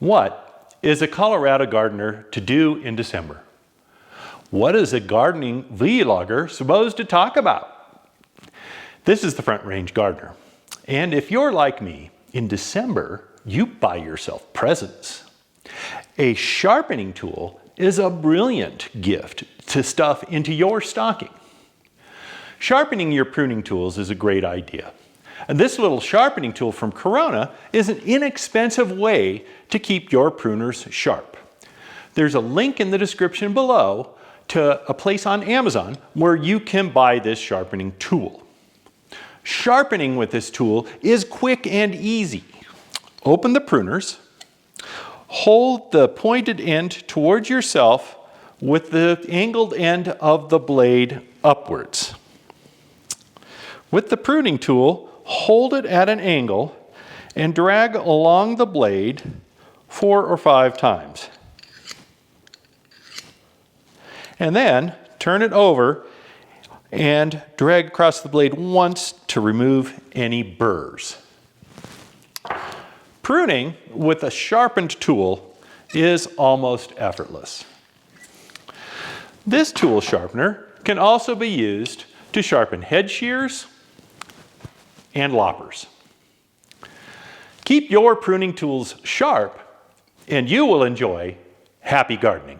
What is a Colorado gardener to do in December? What is a gardening vlogger supposed to talk about? This is the Front Range Gardener. And if you're like me, in December, you buy yourself presents. A sharpening tool is a brilliant gift to stuff into your stocking. Sharpening your pruning tools is a great idea. And this little sharpening tool from Corona is an inexpensive way to keep your pruners sharp. There's a link in the description below to a place on Amazon where you can buy this sharpening tool. Sharpening with this tool is quick and easy. Open the pruners, hold the pointed end towards yourself with the angled end of the blade upwards. With the pruning tool, hold it at an angle and drag along the blade 4 or 5 times. And then turn it over and drag across the blade once to remove any burrs. Pruning with a sharpened tool is almost effortless. This tool sharpener can also be used to sharpen head shears and loppers. Keep your pruning tools sharp and you will enjoy happy gardening.